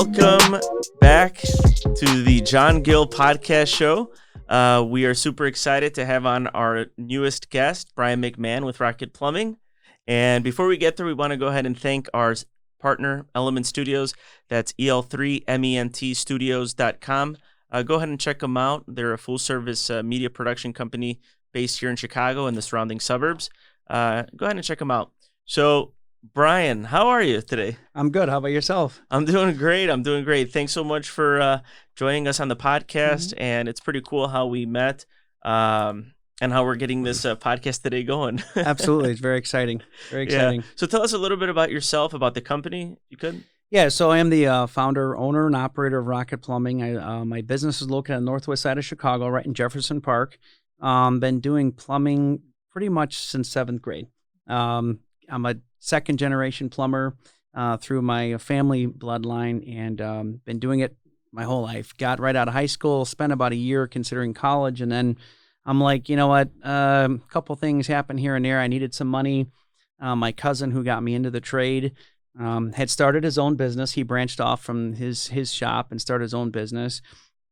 Welcome back to the John Gill podcast show. We are super excited to have on our newest guest, Bryan McMahon with Rocket Plumbing. And before we get there, we want to go ahead and thank our partner, Element Studios. That's EL3MENTstudios.com. Go ahead and check them out. They're a full-service media production company based here in Chicago and the surrounding suburbs. Go ahead and check them out. So, Bryan, how are you today? I'm good. How about yourself? I'm doing great. Thanks so much for joining us on the podcast. And it's pretty cool how we met and how we're getting this podcast today going. Absolutely. It's very exciting. Very exciting. Yeah. So tell us a little bit about yourself, about the company, if you could. Yeah, so I am the founder, owner, and operator of Rocket Plumbing. My business is located on the northwest side of Chicago, right in Jefferson Park. Been doing plumbing pretty much since 7th grade. I'm a second-generation plumber through my family bloodline, and been doing it my whole life. Got right out of high school, spent about a year considering college, and then I'm like, you know what, a couple things happened here and there. I needed some money. My cousin who got me into the trade had started his own business. He branched off from his shop and started his own business.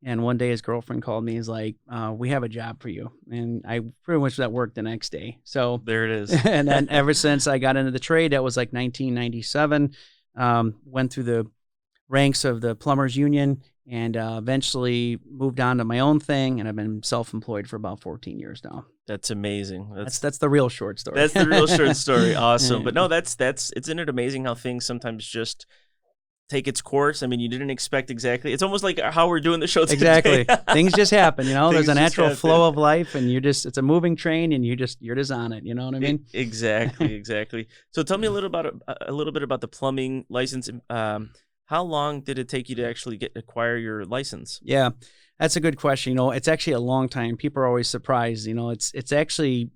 And one day his girlfriend called me. He's like, we have a job for you. And I pretty much was at work the next day. So there it is. And then ever since I got into the trade, that was like 1997, went through the ranks of the Plumbers Union and eventually moved on to my own thing. And I've been self-employed for about 14 years now. That's amazing. That's the real short story. That's the real short story. Awesome. But no, isn't it amazing how things sometimes just take its course? I mean, you didn't expect exactly. It's almost like how we're doing the show today. Exactly. Things just happen, There's a natural flow of life, and it's a moving train, and you're just on it. You know what I mean? Exactly. So tell me a little bit about the plumbing license. How long did it take you to actually acquire your license? Yeah, that's a good question. It's actually a long time. People are always surprised. It's actually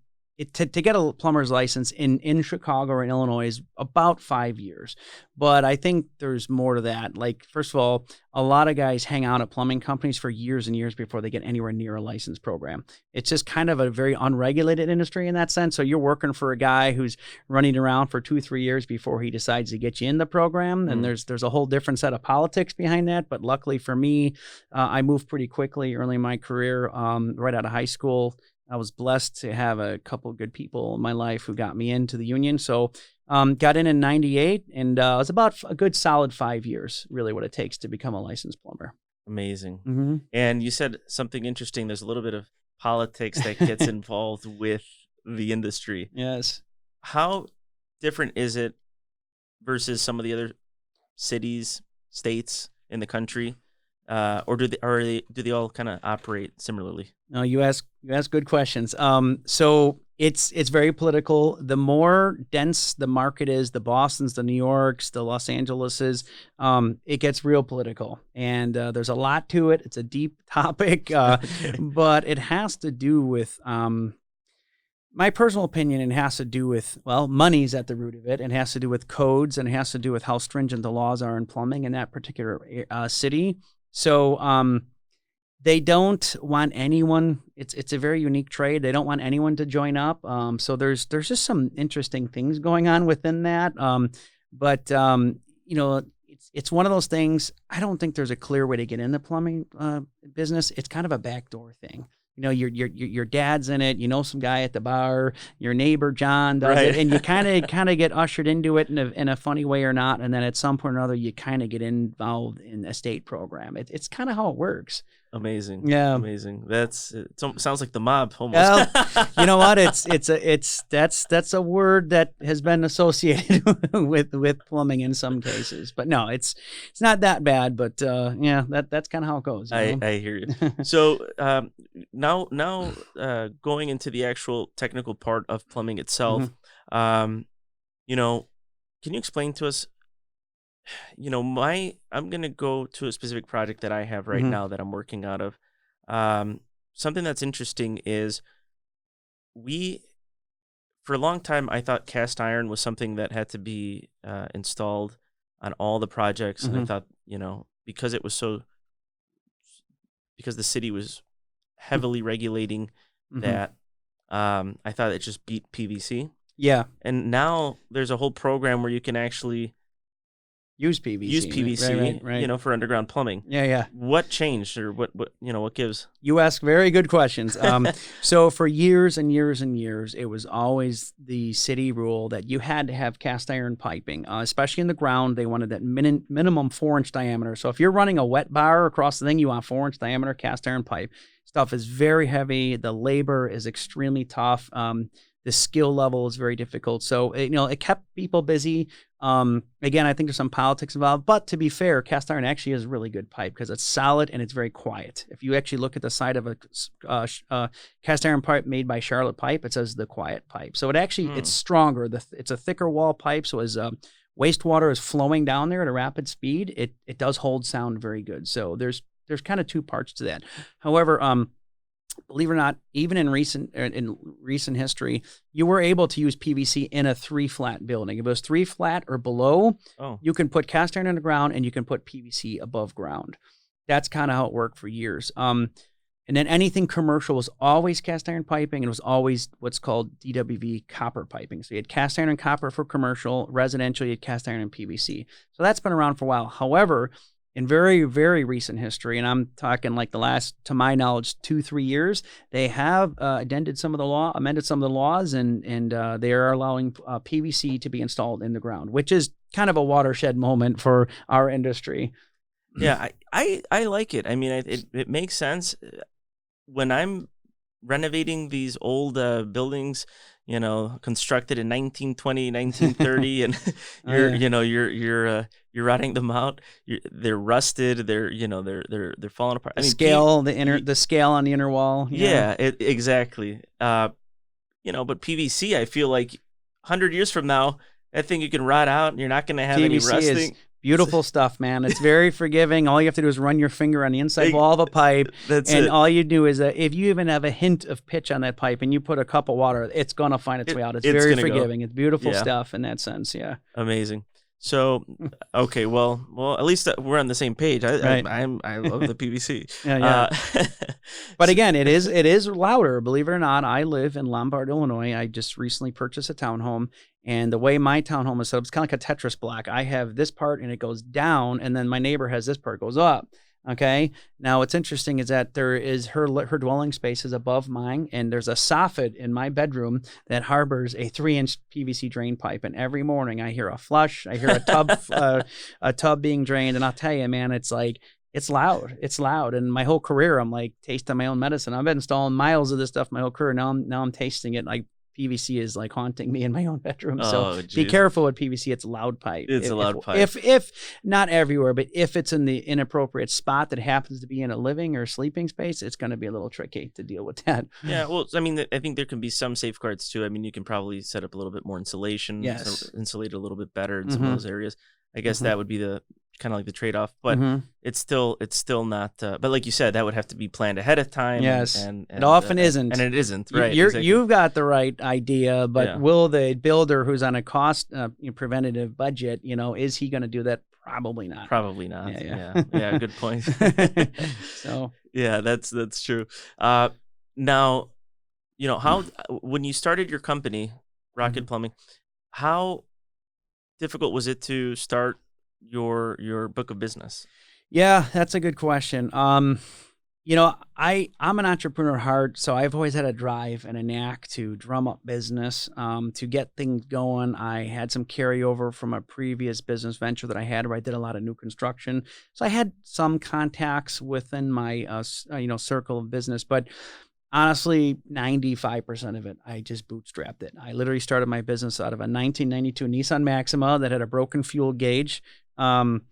to get a plumber's license in Chicago or in Illinois is about 5 years. But I think there's more to that. Like, first of all, a lot of guys hang out at plumbing companies for years and years before they get anywhere near a license program. It's just kind of a very unregulated industry in that sense. So you're working for a guy who's running around for 2-3 years before he decides to get you in the program. And there's a whole different set of politics behind that. But luckily for me, I moved pretty quickly early in my career, right out of high school. I was blessed to have a couple of good people in my life who got me into the union. So got in 98, and it was about a good solid 5 years, really what it takes to become a licensed plumber. Amazing. Mm-hmm. And you said something interesting. There's a little bit of politics that gets involved with the industry. Yes. How different is it versus some of the other cities, states in the country? Or do they all kind of operate similarly? No, you ask good questions. So it's very political. The more dense the market is, the Bostons, the New Yorks, the Los Angeleses, it gets real political. And there's a lot to it. It's a deep topic, but it has to do with my personal opinion. It has to do with, money's at the root of it. It has to do with codes, and it has to do with how stringent the laws are in plumbing in that particular city. So they don't want anyone. It's a very unique trade. They don't want anyone to join up. So there's just some interesting things going on within that. But it's one of those things. I don't think there's a clear way to get in the plumbing business. It's kind of a backdoor thing. Your dad's in it. Some guy at the bar. Your neighbor John does it, and you kind of get ushered into it in a funny way or not. And then at some point or another, you kind of get involved in a state program. It's kind of how it works. Amazing. Yeah, amazing. It sounds like the mob almost. Well, you know what? That's a word that has been associated with plumbing in some cases. But no, it's not that bad. But that's kind of how it goes. I hear you. So now going into the actual technical part of plumbing itself, can you explain to us? I'm going to go to a specific project that I have right now that I'm working out of. Something that's interesting is for a long time, I thought cast iron was something that had to be installed on all the projects. And I thought, because the city was heavily regulating that, I thought it just beat PVC. Yeah. And now there's a whole program where you can actually use PVC. use PVC, Right. for underground plumbing. Yeah. What changed, or what gives? You ask very good questions. So for years and years and years, it was always the city rule that you had to have cast iron piping, especially in the ground. They wanted that minimum 4-inch diameter. So if you're running a wet bar across the thing, you want 4-inch diameter cast iron pipe. Stuff is very heavy. The labor is extremely tough. The skill level is very difficult. So, it kept people busy. Again, I think there's some politics involved, but to be fair, cast iron actually is a really good pipe because it's solid and it's very quiet. If you actually look at the side of a cast iron pipe made by Charlotte Pipe, it says the quiet pipe. So it actually, it's stronger. It's a thicker wall pipe. So as wastewater is flowing down there at a rapid speed, it does hold sound very good. So there's kind of two parts to that. However, believe it or not, even in recent history, you were able to use PVC in a 3-flat building. If it was 3 flat or below, you can put cast iron underground and you can put PVC above ground. That's kind of how it worked for years. And then anything commercial was always cast iron piping, and it was always what's called DWV copper piping. So you had cast iron and copper for commercial, residential, you had cast iron and PVC. So that's been around for a while. However, in very, very recent history, and I'm talking like the last, to my knowledge, 2-3 years, they have amended some of the laws, and they are allowing PVC to be installed in the ground, which is kind of a watershed moment for our industry. Yeah, I like it. I mean, it makes sense. When I'm renovating these old buildings, constructed in 1920, 1930, and you're rotting them out. They're rusted. They're falling apart. The scale on the inner wall. Yeah, exactly. But PVC, I feel like 100 years from now, I think you can rot out, and you're not going to have any rusting. Is beautiful stuff, man. It's very forgiving. All you have to do is run your finger on the inside wall of a pipe. All you do is, if you even have a hint of pitch on that pipe and you put a cup of water, it's going to find its way out. It's very forgiving. It's beautiful stuff in that sense, yeah. Amazing. So, okay, well, at least we're on the same page. I love the PVC. Yeah. But again, it is louder. Believe it or not, I live in Lombard, Illinois. I just recently purchased a townhome, and the way my townhome is set up, it's kind of like a Tetris block. I have this part, and it goes down, and then my neighbor has this part, goes up. Okay. Now, what's interesting is that there is her dwelling space is above mine, and there's a soffit in my bedroom that harbors a 3-inch PVC drain pipe. And every morning, I hear a flush, I hear a tub being drained, and I'll tell you, man, it's like it's loud. It's loud. And my whole career, I'm like tasting my own medicine. I've been installing miles of this stuff my whole career. Now I'm tasting it. Like PVC is like haunting me in my own bedroom. So be careful with PVC. It's a loud pipe. It's a loud pipe. If not everywhere, but if it's in the inappropriate spot that happens to be in a living or sleeping space, it's going to be a little tricky to deal with that. Yeah. Well, I mean, I think there can be some safeguards too. I mean, you can probably set up a little bit more insulation. Yes. Insulate a little bit better in some of those areas. I guess that would be the kind of like the trade-off, but it's still not. But like you said, that would have to be planned ahead of time. Yes, and it often isn't, and it isn't. Right, You've got the right idea, but will the builder who's on a cost preventative budget, is he going to do that? Probably not. Probably not. Yeah. Good point. So yeah, that's true. Now, how when you started your company, Rocket Plumbing, how difficult was it to start your book of business? Yeah, that's a good question. I'm an entrepreneur at heart, so I've always had a drive and a knack to drum up business, to get things going. I had some carryover from a previous business venture that I had where I did a lot of new construction. So I had some contacts within my circle of business, but honestly, 95% of it, I just bootstrapped it. I literally started my business out of a 1992 Nissan Maxima that had a broken fuel gauge. And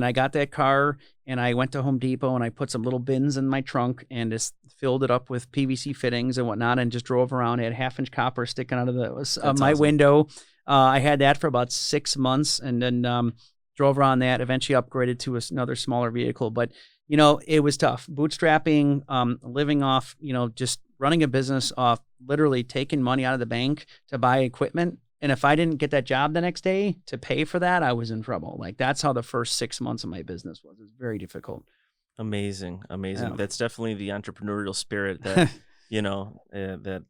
I got that car, and I went to Home Depot, and I put some little bins in my trunk and just filled it up with PVC fittings and whatnot, and just drove around. I had 1/2-inch copper sticking out of my awesome. Window. I had that for about 6 months, and then drove around that, eventually upgraded to another smaller vehicle. But it was tough. Bootstrapping, living off, just running a business off literally taking money out of the bank to buy equipment. And if I didn't get that job the next day to pay for that, I was in trouble. Like, that's how the first 6 months of my business was. It was very difficult. Amazing. Yeah. That's definitely the entrepreneurial spirit that,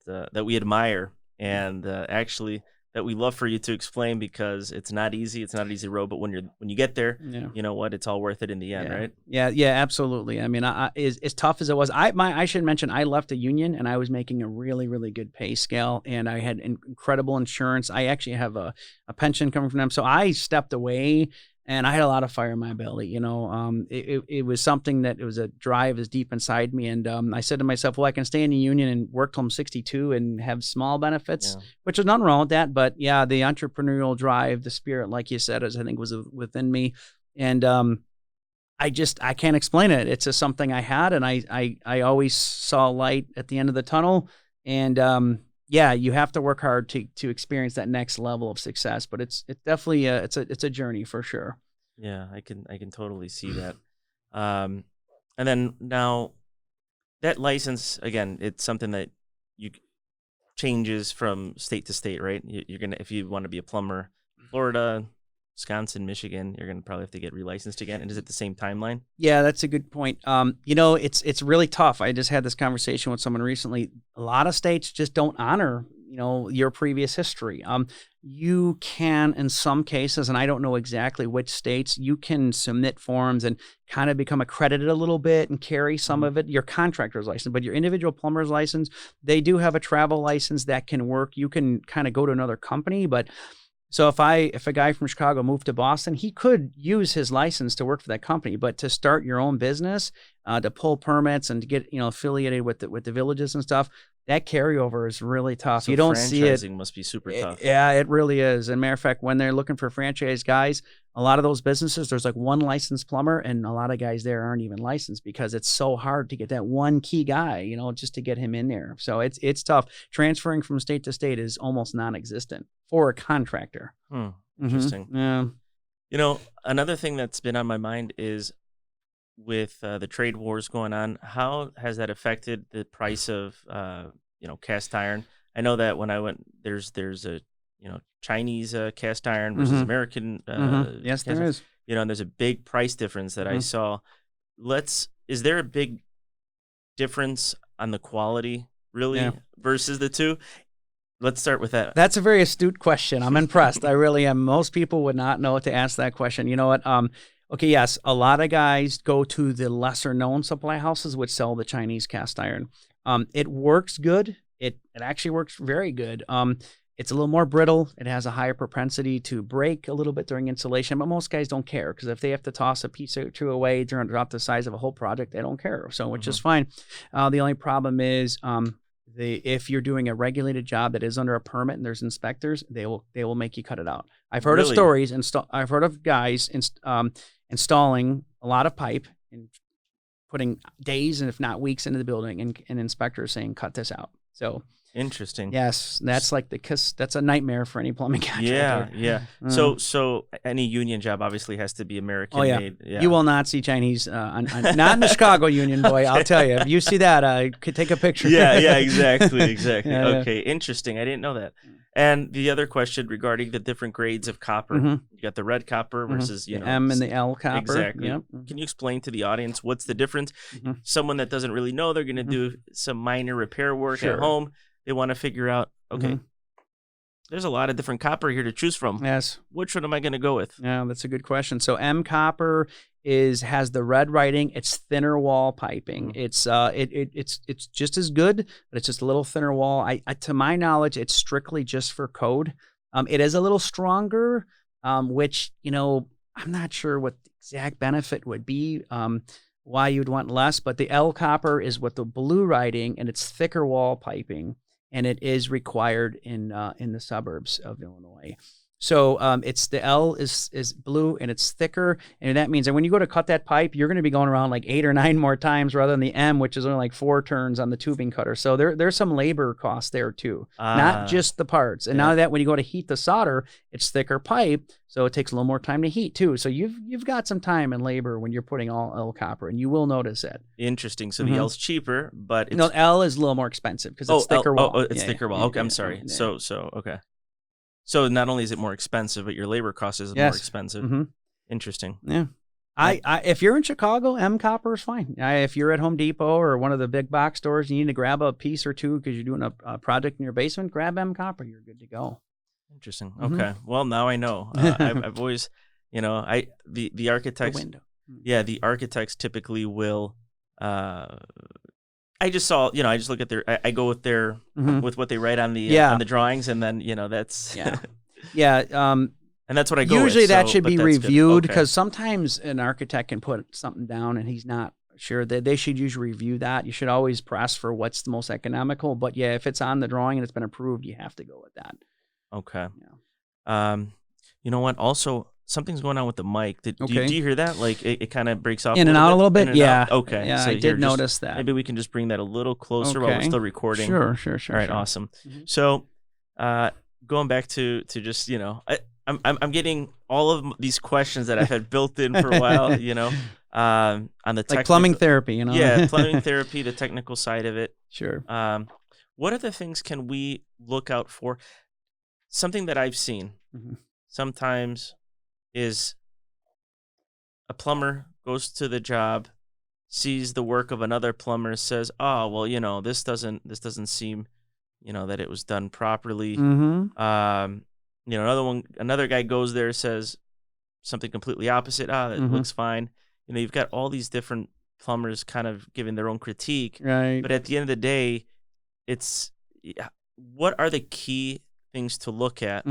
that we admire. And actually, that we love for you to explain because it's not easy. It's not an easy road, but when you get there, you know what? It's all worth it in the end, right? Yeah, absolutely. I mean, as tough as it was, I should mention I left a union and I was making a really, really good pay scale, and I had incredible insurance. I actually have a pension coming from them, so I stepped away. And I had a lot of fire in my belly, you know. It was something that it was a drive is deep inside me, and I said to myself, well, I can stay in the union and work till I'm 62 and have small benefits, which is nothing wrong with that. But yeah, the entrepreneurial drive, the spirit, like you said, I think was within me, and I can't explain it. It's just something I had, and I always saw light at the end of the tunnel, and yeah, you have to work hard to experience that next level of success, but it's definitely it's a journey for sure. Yeah, I can totally see that. And then now that license, again, it's something that you changes from state to state, right? You're gonna, if you want to be a plumber, Florida, Wisconsin, Michigan, you're gonna probably have to get relicensed again. And is it the same timeline? Yeah, that's a good point. You know, it's really tough. I just had this conversation with someone recently. A lot of states just don't honor, you know, your previous history. You can, in some cases, and I don't know exactly which states, you can submit forms and kind of become accredited a little bit and carry some of it, your contractor's license, but your individual plumber's license, they do have a travel license that can work. You can kind of go to another company, but so if a guy from Chicago moved to Boston, he could use his license to work for that company, but to start your own business, to pull permits and to get, you know, affiliated with the villages and stuff, that carryover is really tough. So you don't see it. Franchising must be super tough. Yeah, it really is. As a matter of fact, when they're looking for franchise guys, a lot of those businesses, there's like one licensed plumber, and a lot of guys there aren't even licensed because it's so hard to get that one key guy, you know, just to get him in there. So it's tough. Transferring from state to state is almost non-existent for a contractor. Interesting. Yeah. You know, another thing that's been on my mind is with the trade wars going on, how has that affected the price of, you know, cast iron? I know that when I went, there's a, you know, Chinese cast iron versus American. Yes, there is. You know, and there's a big price difference that I saw. Is there a big difference on the quality, really, versus the two? Let's start with that. That's a very astute question. I'm impressed. I really am. Most people would not know to ask that question. You know what? Okay, yes, a lot of guys go to the lesser-known supply houses which sell the Chinese cast iron. It works good. It actually works very good. It's a little more brittle. It has a higher propensity to break a little bit during installation, but most guys don't care because if they have to toss a piece or two away during drop the size of a whole project, they don't care. So, which is fine. The only problem is if you're doing a regulated job that is under a permit and there's inspectors, they will make you cut it out. I've heard of stories. I've heard of guys installing a lot of pipe and putting days and if not weeks into the building, and inspectors saying cut this out. So interesting. Yes, that's like that's a nightmare for any plumbing contractor. Yeah. So any union job obviously has to be American made. Yeah. You will not see Chinese not in the Chicago union, boy. I'll tell you. If you see that, could take a picture. Yeah, exactly. Okay, interesting. I didn't know that. And the other question regarding the different grades of copper, you got the red copper versus the M and the L copper. Exactly. Yep. Can you explain to the audience what's the difference? Someone that doesn't really know, they're going to do some minor repair work at home. They want to figure out, okay, there's a lot of different copper here to choose from. Yes. Which one am I going to go with? Yeah, that's a good question. So M copper has the red writing. It's thinner wall piping. It's just as good, but it's just a little thinner wall. I to my knowledge, it's strictly just for code. It is a little stronger, which, you know, I'm not sure what the exact benefit would be. Why you'd want less, but the L copper is what the blue writing, and it's thicker wall piping, and it is required in the suburbs of Illinois. So it's the L is blue and it's thicker, and that means that when you go to cut that pipe, you're going to be going around like 8 or 9 more times rather than the M, which is only like 4 turns on the tubing cutter. So there's some labor costs there too, not just the parts. And now that when you go to heat the solder, it's thicker pipe, so it takes a little more time to heat too. So you've got some time and labor when you're putting all L copper, and you will notice it. Interesting. So the L's cheaper, but it's... No, L is a little more expensive because it's thicker wall. It's thicker wall. Okay, I'm sorry. So okay. So not only is it more expensive, but your labor cost is more expensive. Interesting. Yeah. If you're in Chicago, M copper is fine. If you're at Home Depot or one of the big box stores, you need to grab a piece or two because you're doing a project in your basement, grab M copper. You're good to go. Interesting. Mhm. Okay. Well, now I know. I've always, the architects. The window. Yeah, the architects typically will. I just saw, I just look at their. I go with their with what they write on the drawings, and then that's yeah. And that's what I go usually with. That should but be that's good. reviewed, Okay. because sometimes an architect can put something down and he's not sure. They should usually review that. You should always press for what's the most economical. But yeah, if it's on the drawing and it's been approved, you have to go with that. Okay. Yeah. You know what? Also, something's going on with the mic. Do you hear that? Like it kind of breaks off in and out a little bit. Yeah. Okay. Yeah, so I did notice that. Maybe we can just bring that a little closer while we're still recording. Sure. All right. Awesome. So, going back to just I'm getting all of these questions that I've had built in for a while. On the like plumbing therapy. Yeah, plumbing therapy, the technical side of it. Sure. What other things can we look out for? Something that I've seen sometimes is a plumber goes to the job, sees the work of another plumber, says, "Oh, well, this doesn't seem, that it was done properly." Another guy goes there, says something completely opposite. That looks fine. You've got all these different plumbers kind of giving their own critique. Right. But at the end of the day, it's what are the key things to look at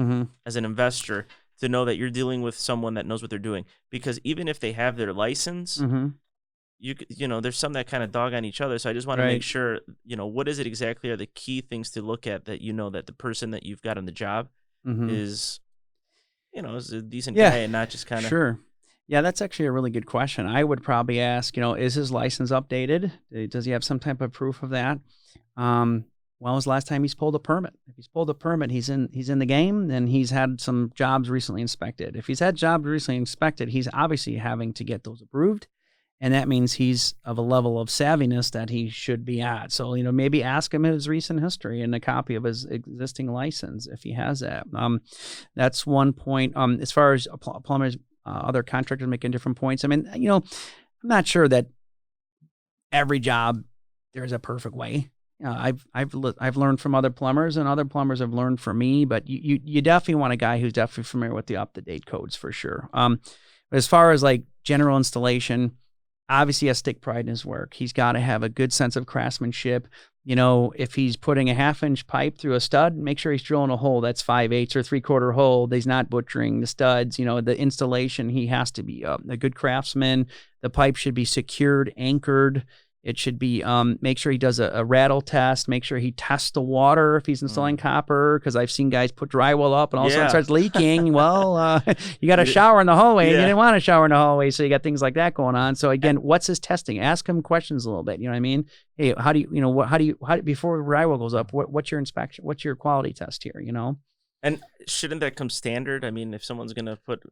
as an investor to know that you're dealing with someone that knows what they're doing? Because even if they have their license, there's some that kind of dog on each other. So I just want to make sure, what is it exactly are the key things to look at that that the person that you've got on the job is, is a decent guy and not just kind of. Sure. Yeah, that's actually a really good question. I would probably ask, is his license updated? Does he have some type of proof of that? When was the last time he's pulled a permit? If he's pulled a permit, he's in the game, then he's had some jobs recently inspected. If he's had jobs recently inspected, he's obviously having to get those approved. And that means he's of a level of savviness that he should be at. So, maybe ask him his recent history and a copy of his existing license if he has that. That's one point. As far as plumbers, other contractors making different points. I mean, I'm not sure that every job there's a perfect way. I've learned from other plumbers, and other plumbers have learned from me. But you definitely want a guy who's definitely familiar with the up-to-date codes for sure. But as far as like general installation, obviously he has to take pride in his work. He's got to have a good sense of craftsmanship. If he's putting a 1/2-inch pipe through a stud, make sure he's drilling a hole that's 5/8 or 3/4 hole. He's not butchering the studs. The installation, he has to be a good craftsman. The pipe should be secured, anchored. It should be, make sure he does a rattle test. Make sure he tests the water if he's installing copper, because I've seen guys put drywall up and all of a sudden it starts leaking. Well, you got a shower in the hallway and you didn't want a shower in the hallway, so you got things like that going on. So again, what's his testing? Ask him questions a little bit. You know what I mean? Hey, how do you before drywall goes up, what's your inspection? What's your quality test here? And shouldn't that come standard? I mean, if someone's going to put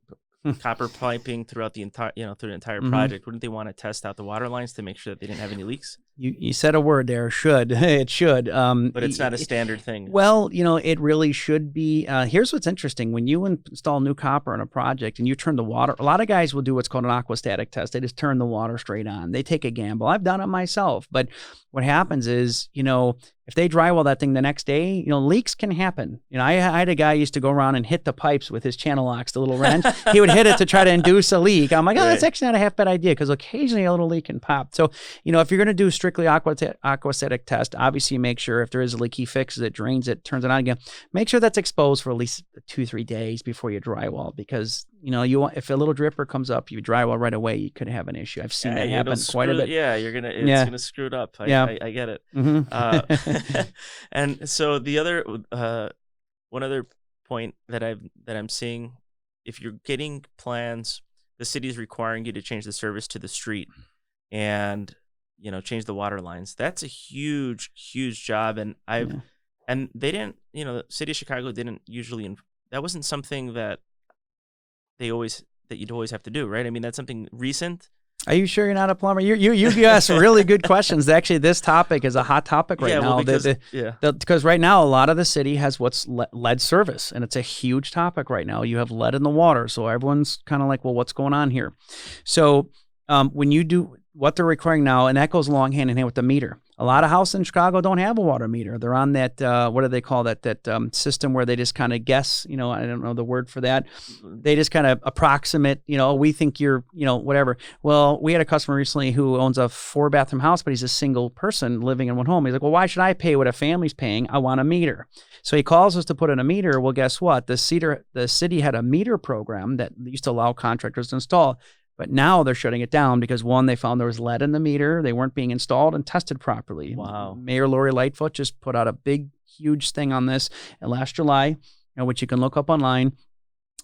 copper piping throughout the entire project, wouldn't they want to test out the water lines to make sure that they didn't have any leaks? You said a word there, should. It should. But it's not a standard thing. Well, it really should be. Here's what's interesting. When you install new copper on a project and you turn the water, a lot of guys will do what's called an aquastatic test. They just turn the water straight on. They take a gamble. I've done it myself. But what happens is, if they drywall that thing the next day, leaks can happen. I had a guy used to go around and hit the pipes with his channel locks, the little wrench. He would hit it to try to induce a leak. I'm like, that's actually not a half bad idea, because occasionally a little leak can pop. So, if you're going to do strictly aquastatic test, obviously make sure if there is a leak, he fixes it, drains it, turns it on again. Make sure that's exposed for at least 2-3 days before you drywall, because if a little dripper comes up, you drywall right away, you could have an issue. I've seen that happen quite a bit. Yeah, it's gonna screw it up. I get it. And so the other one other point that I'm seeing, if you're getting plans, the city's requiring you to change the service to the street and change the water lines. That's a huge job, and and they didn't, the city of Chicago didn't usually, that wasn't something that you'd always have to do, right? I mean, that's something recent. Are you sure you're not a plumber? You ask really good questions. Actually, this topic is a hot topic right now. Because right now, a lot of the city has what's lead service, and it's a huge topic right now. You have lead in the water, so everyone's kind of like, well, what's going on here? So when you do what they're requiring now, and that goes along hand in hand with the meter. A lot of houses in Chicago don't have a water meter. They're on that, what do they call that system where they just kind of guess, I don't know the word for that. They just kind of approximate, we think you're, whatever. Well, we had a customer recently who owns a 4-bathroom house, but he's a single person living in one home. He's like, well, why should I pay what a family's paying? I want a meter. So he calls us to put in a meter. Well, guess what? The city had a meter program that used to allow contractors to install. But now they're shutting it down because, one, they found there was lead in the meter. They weren't being installed and tested properly. Wow. Mayor Lori Lightfoot just put out a big, huge thing on this last July, which you can look up online,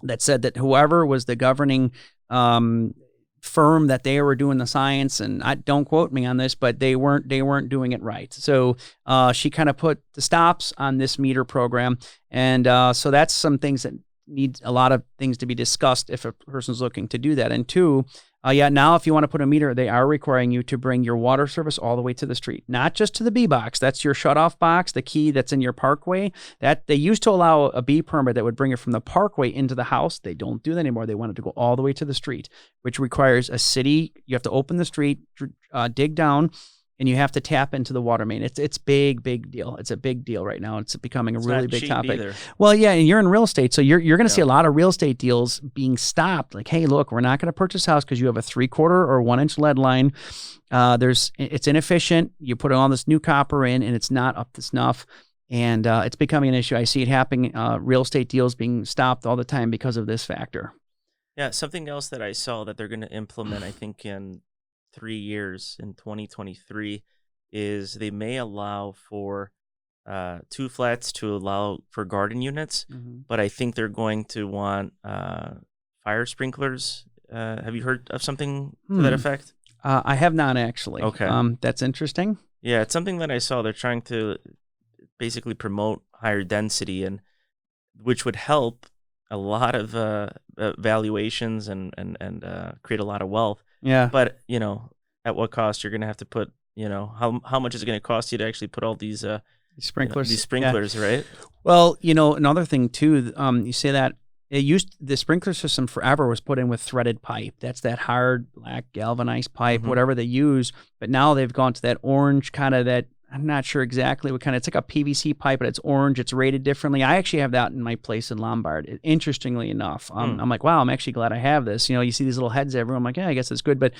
that said that whoever was the governing firm that they were doing the science, and don't quote me on this, but they weren't doing it right. So she kind of put the stops on this meter program. And so that's some things that need a lot of things to be discussed if a person's looking to do that. And two, now if you want to put a meter, they are requiring you to bring your water service all the way to the street, not just to the B box. That's your shutoff box, the key that's in your parkway. That they used to allow a B permit that would bring it from the parkway into the house. They don't do that anymore. They want it to go all the way to the street, which requires a city. You have to open the street, dig down, and you have to tap into the water main. It's big deal. It's a big deal right now. It's becoming a really big topic. Either. Well, yeah, and you're in real estate, so you're going to see a lot of real estate deals being stopped. Like, hey, look, we're not going to purchase a house because you have a 3/4 or 1-inch lead line. It's inefficient. You put all this new copper in, and it's not up to snuff. And it's becoming an issue. I see it happening. Real estate deals being stopped all the time because of this factor. Yeah, something else that I saw that they're going to implement, I think in 3 years in 2023, is they may allow for 2 flats to allow for garden units, but I think they're going to want fire sprinklers. Have you heard of something to that effect? I have not actually. Okay. That's interesting. Yeah, it's something that I saw. They're trying to basically promote higher density, and which would help a lot of valuations and create a lot of wealth. Yeah. But, at what cost? You're going to have to put, how much is it going to cost you to actually put all these sprinklers? These sprinklers, right? Well, another thing too, you say that the sprinkler system forever was put in with threaded pipe. That's that hard black galvanized pipe, whatever they use. But now they've gone to that orange kind of that. I'm not sure exactly what kind of, it's like a PVC pipe, but it's orange. It's rated differently. I actually have that in my place in Lombard, interestingly enough. I'm like, wow, I'm actually glad I have this. You see these little heads everywhere. I'm like, yeah, I guess it's good. But,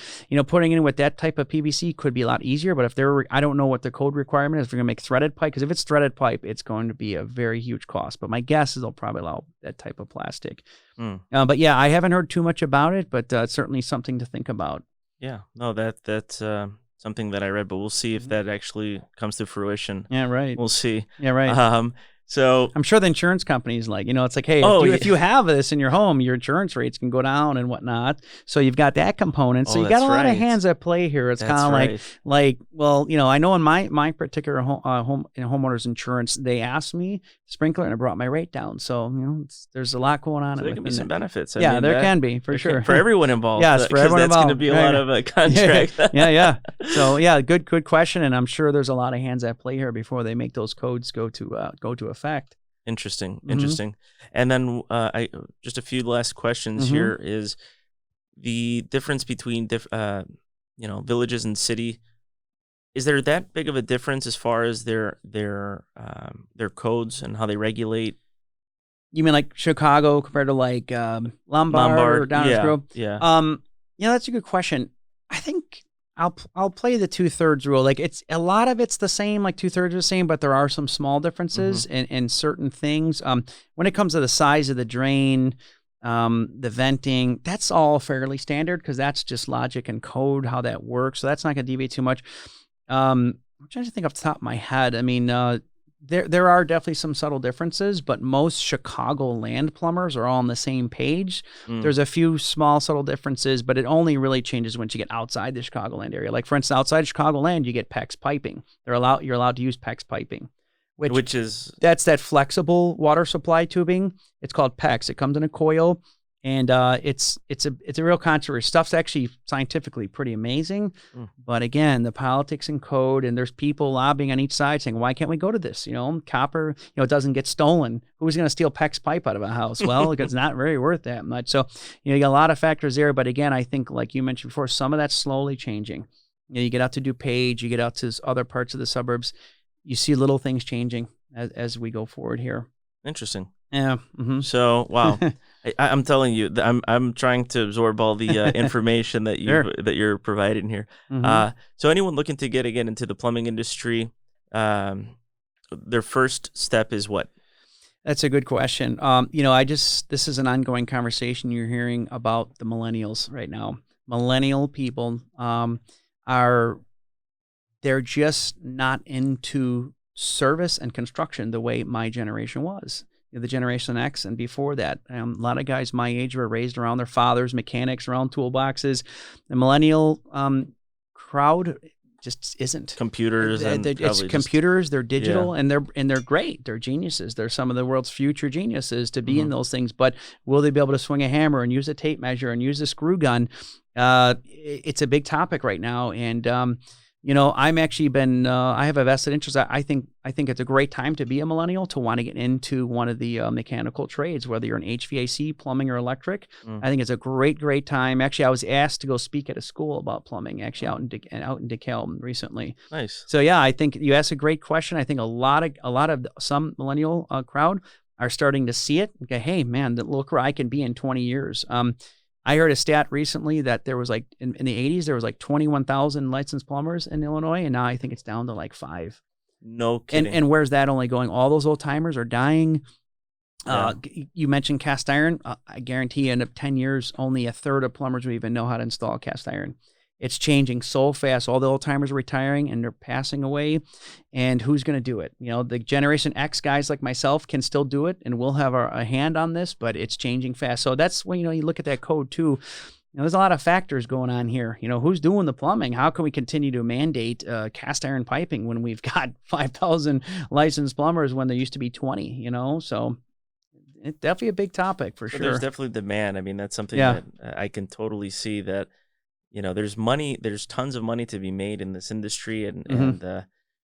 putting in with that type of PVC could be a lot easier. But I don't know what the code requirement is if you're going to make threaded pipe, because if it's threaded pipe, it's going to be a very huge cost. But my guess is they'll probably allow that type of plastic. But yeah, I haven't heard too much about it, but it's certainly something to think about. Yeah, no, that's something that I read, but we'll see if that actually comes to fruition. Yeah, right. We'll see. Yeah, right. So I'm sure the insurance company's like, it's like, hey, if you have this in your home, your insurance rates can go down and whatnot. So you've got that component. So you got a lot of hands at play here. It's kind of like, well, I know in my particular homeowner's insurance, they asked me sprinkler and it brought my rate down. So, there's a lot going on. So there can be some benefits. There can be, for sure. For everyone involved. Yes, for everyone involved. That's going to be a lot of a contract. Yeah. So, yeah, good question. And I'm sure there's a lot of hands at play here before they make those codes go to effect. Interesting. And then just a few last questions here is the difference between villages and city. Is there that big of a difference as far as their codes and how they regulate? You mean like Chicago compared to like Lombard or Downers Grove? Yeah. That's a good question. I think I'll play the 2/3 rule. Like a lot of it's the same, like 2/3 are the same, but there are some small differences in certain things. When it comes to the size of the drain, the venting, that's all fairly standard because that's just logic and code how that works. So that's not going to deviate too much. I'm trying to think off the top of my head. I mean, there are definitely some subtle differences, but most Chicagoland plumbers are all on the same page. There's a few small subtle differences, but it only really changes once you get outside the Chicagoland area. Like for instance, outside Chicagoland, you get PEX piping. You're allowed to use PEX piping, which is that's that flexible water supply tubing. It's called PEX. It comes in a coil. And it's a real controversy. Stuff's actually scientifically pretty amazing. But again, the politics and code, and there's people lobbying on each side saying, why can't we go to this? Copper, it doesn't get stolen. Who's going to steal PEX pipe out of a house? Well, it's not very worth that much. So, you got a lot of factors there. But again, I think, like you mentioned before, some of that's slowly changing. You get out to DuPage, you get out to other parts of the suburbs, you see little things changing as we go forward here. Interesting. Yeah. Mm-hmm. So, wow. I'm telling you, I'm trying to absorb all the information that you're providing here. Mm-hmm. So anyone looking to get again into the plumbing industry, their first step is what? That's a good question. This is an ongoing conversation you're hearing about the millennials right now. Millennial people they're just not into service and construction the way my generation was. The Generation X and before that. A lot of guys my age were raised around their fathers, mechanics, around toolboxes. The millennial crowd just isn't. Computers it's computers. They're digital, and they're great. They're geniuses. They're some of the world's future geniuses to be in those things. But will they be able to swing a hammer and use a tape measure and use a screw gun? It's a big topic right now, and I'm actually I have a vested interest. I think it's a great time to be a millennial, to want to get into one of the mechanical trades, whether you're an HVAC, plumbing, or electric. I think it's a great time. Actually, I was asked to go speak at a school about plumbing, actually out in DeKalb recently. Nice. So yeah, I think you asked a great question. I think a lot of some millennial crowd are starting to see it. Okay, hey man, look where I can be in 20 years. I heard a stat recently that there was in the 80s, there was 21,000 licensed plumbers in Illinois, and now I think it's down to 5. No kidding. And where's that only going? All those old timers are dying. Yeah. You mentioned cast iron. I guarantee in 10 years, only a third of plumbers will even know how to install cast iron. It's changing so fast. All the old timers are retiring and they're passing away. And who's going to do it? The Generation X guys like myself can still do it, and we'll have a hand on this, but it's changing fast. So that's when, you look at that code too. There's a lot of factors going on here. Who's doing the plumbing? How can we continue to mandate cast iron piping when we've got 5,000 licensed plumbers when there used to be 20, So it's definitely a big topic for sure. There's definitely demand. I mean, that's something that I can totally see that, there's money, there's tons of money to be made in this industry. And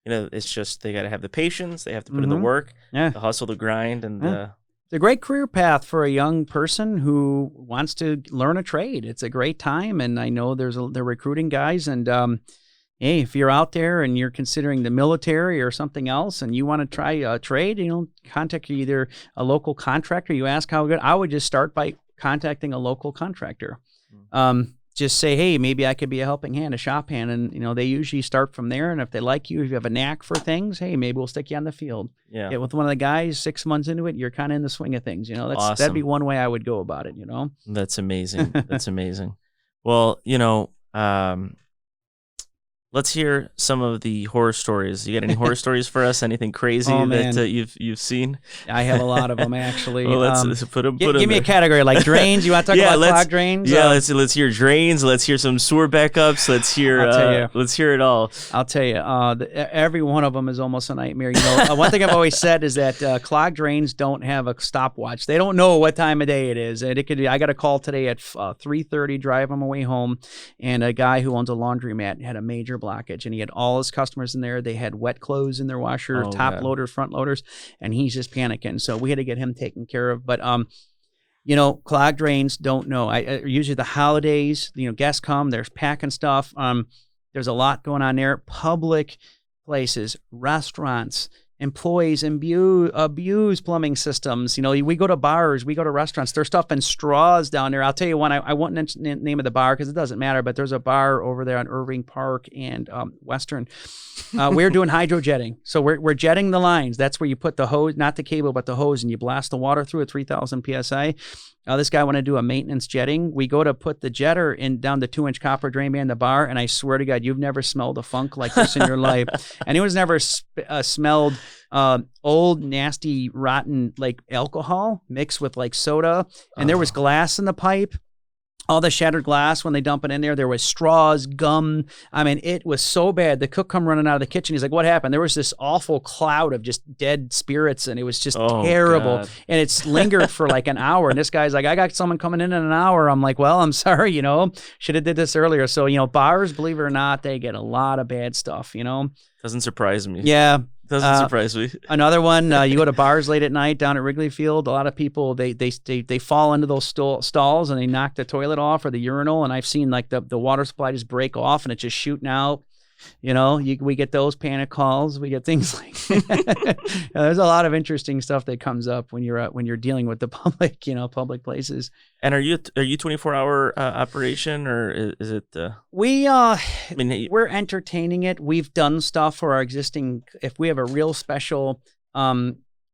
it's just, they got to have the patience. They have to put in the work, the hustle, the grind. And it's a great career path for a young person who wants to learn a trade. It's a great time. And I know they're recruiting guys. And hey, if you're out there and you're considering the military or something else and you want to try a trade, contact either a local contractor. You ask how good. I would just start by contacting a local contractor. Just say, hey, maybe I could be a helping hand, a shop hand. And, they usually start from there. And if they like you, if you have a knack for things, hey, maybe we'll stick you on the field. Yeah. Get with one of the guys 6 months into it, you're kind of in the swing of things. Awesome. That'd be one way I would go about it, That's amazing. That's amazing. Well, let's hear some of the horror stories. You got any horror stories for us? Anything crazy that you've seen? I have a lot of them actually. Well, let's put them. Give me a category like drains. You want to talk about clogged drains? Yeah, let's hear drains. Let's hear some sewer backups. Let's hear. Let's hear it all. I'll tell you. Every one of them is almost a nightmare. One thing I've always said is that clogged drains don't have a stopwatch. They don't know what time of day it is. And it could be. I got a call today at 3:30, drive on my way home, and a guy who owns a laundromat had a major blockage, and he had all his customers in there. They had wet clothes in their washer, loaders, front loaders, and he's just panicking. So we had to get him taken care of. But clogged drains, don't know. Usually the holidays, guests come, there's packing stuff. There's a lot going on there. Public places, restaurants, employees abuse plumbing systems. We go to bars, we go to restaurants. There's stuff in straws down there. I'll tell you one. I won't mention the name of the bar because it doesn't matter. But there's a bar over there on Irving Park and Western. We're doing hydrojetting. So we're jetting the lines. That's where you put the hose, not the cable, but the hose, and you blast the water through at 3,000 psi. This guy wanted to do a maintenance jetting. We go to put the jetter down the 2-inch copper drain behind the bar, and I swear to God, you've never smelled a funk like this in your life. Anyone's never smelled old, nasty, rotten alcohol mixed with soda, and there was glass in the pipe. All the shattered glass when they dump it in there. There was straws, gum. I mean, it was so bad. The cook come running out of the kitchen. He's like, "What happened?" There was this awful cloud of just dead spirits, and it was just terrible. God. And it's lingered for an hour. And this guy's like, "I got someone coming in an hour." I'm like, "Well, I'm sorry. Should have did this earlier." So bars, believe it or not, they get a lot of bad stuff. Doesn't surprise me. Yeah. Doesn't surprise me. Another one, you go to bars late at night down at Wrigleyville. A lot of people they fall into those stalls and they knock the toilet off or the urinal, and I've seen like the water supply just break off and it's just shooting out. We get those panic calls. We get things like there's a lot of interesting stuff that comes up when you're dealing with the public, public places. And are you 24-hour operation, or is it? We're entertaining it. We've done stuff for our existing. If we have a real special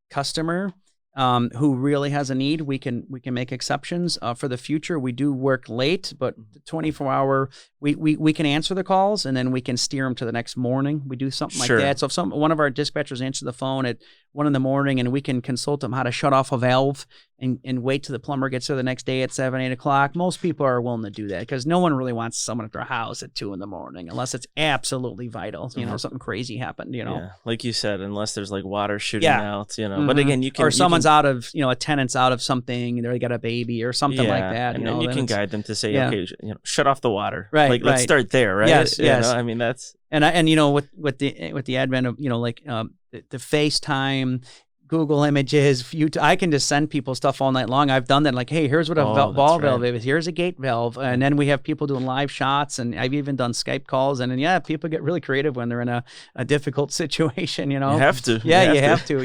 customer who really has a need, we can make exceptions. For the future, we do work late, but 24-hour, we can answer the calls and then we can steer them to the next morning. We do something like that. So if one of our dispatchers answers the phone at 1 a.m. and we can consult them how to shut off a valve and wait till the plumber gets there the next day at 7, 8 o'clock. Most people are willing to do that because no one really wants someone at their house at 2 a.m. unless it's absolutely vital. Something crazy happened. Yeah, like you said, unless there's like water shooting out. But again, you can, or someone's out of a tenant's out of something. They got a baby or something like that. And then you can guide them to say, okay, shut off the water. Right. Like let's start there. Right. Yes. I mean that's and with the advent of the FaceTime, Google Images, I can just send people stuff all night long. I've done that. Like, hey, here's what a ball valve is. Here's a gate valve. And then we have people doing live shots. And I've even done Skype calls. And then, people get really creative when they're in a difficult situation, You have to. Yeah, you have to.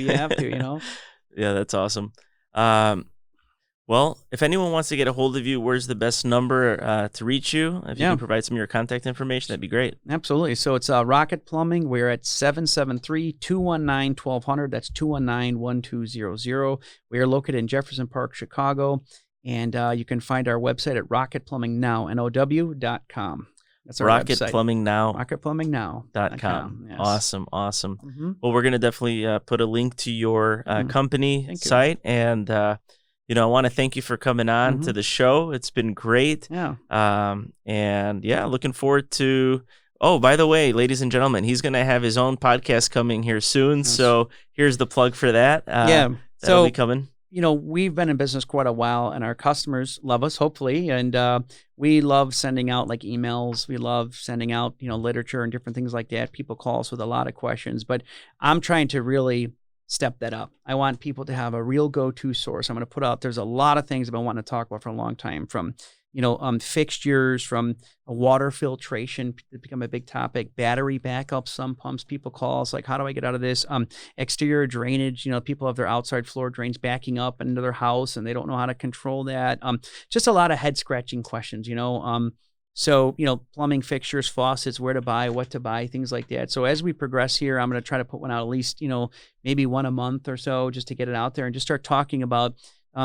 Yeah, that's awesome. Well, if anyone wants to get a hold of you, where's the best number to reach you? If you can provide some of your contact information, that'd be great. Absolutely. So it's Rocket Plumbing. We're at 773-219-1200. That's 219-1200. We are located in Jefferson Park, Chicago. And you can find our website at rocketplumbingnow.com. That's our website. rocketplumbingnow.com. Yes. Awesome. Mm-hmm. Well, we're going to definitely put a link to your company site. And, I want to thank you for coming on to the show. It's been great. Yeah. Looking forward to. Oh, by the way, ladies and gentlemen, he's going to have his own podcast coming here soon. Yes. So here's the plug for that. That'll be coming. We've been in business quite a while, and our customers love us, hopefully. And we love sending out like emails. We love sending out, literature and different things like that. People call us with a lot of questions, but I'm trying to really step that up. I want people to have a real go-to source. I'm going to put out, there's a lot of things I've been wanting to talk about for a long time, from, fixtures, from water filtration to become a big topic, battery backup, some pumps people call us like, how do I get out of this? Exterior drainage, people have their outside floor drains backing up into their house and they don't know how to control that. Just a lot of head scratching questions, So, plumbing fixtures, faucets, where to buy, what to buy, things like that. So as we progress here, I'm going to try to put one out at least, maybe one a month or so, just to get it out there and just start talking about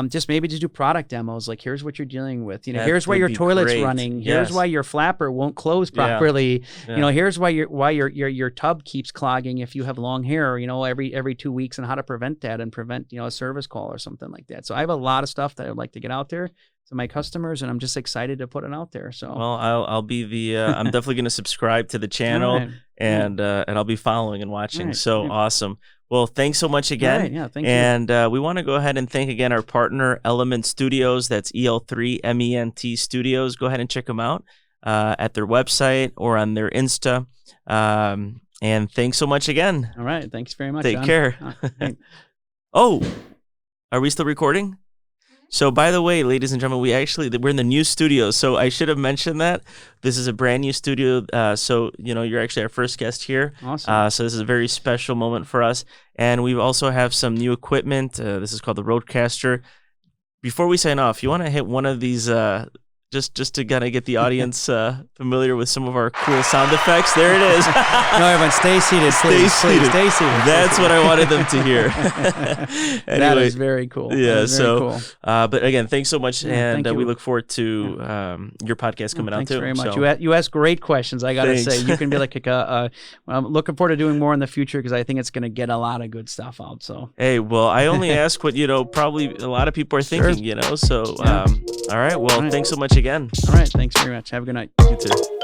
just maybe to do product demos. Like, here's what you're dealing with. Here's why your toilet's running. Here's why your flapper won't close properly. Yeah. Here's why your tub keeps clogging if you have long hair, every 2 weeks, and how to prevent that and prevent, a service call or something like that. So I have a lot of stuff that I'd like to get out there to my customers, and I'm just excited to put it out there. So, well, I'll be I'm definitely going to subscribe to the channel, and I'll be following and watching. Awesome. Well, thanks so much again. Yeah, thank you. And we want to go ahead and thank again our partner, Element Studios. That's EL3MENT Studios. Go ahead and check them out at their website or on their Insta. And thanks so much again. All right. Thanks very much. Take John. care. Oh, are we still recording? So, by the way, ladies and gentlemen, we're in the new studio. So I should have mentioned that this is a brand new studio. So, you're actually our first guest here. Awesome. So this is a very special moment for us. And we also have some new equipment. This is called the Roadcaster. Before we sign off, you want to hit one of these, just to kind of get the audience familiar with some of our cool sound effects. There it is. No, everyone, stay seated, please. Stay seated. That's what I wanted them to hear. Anyway, that is very cool. Yeah. Cool. But again, thanks so much, and thank we you. look forward to your podcast coming out too. Thanks very much. You ask great questions. I got to say, you can be like I'm looking forward to doing more in the future because I think it's going to get a lot of good stuff out. So. Hey, well, I only ask what probably a lot of people are thinking. So, all right. Well, thanks so much again. All right. Thanks very much. Have a good night. You too.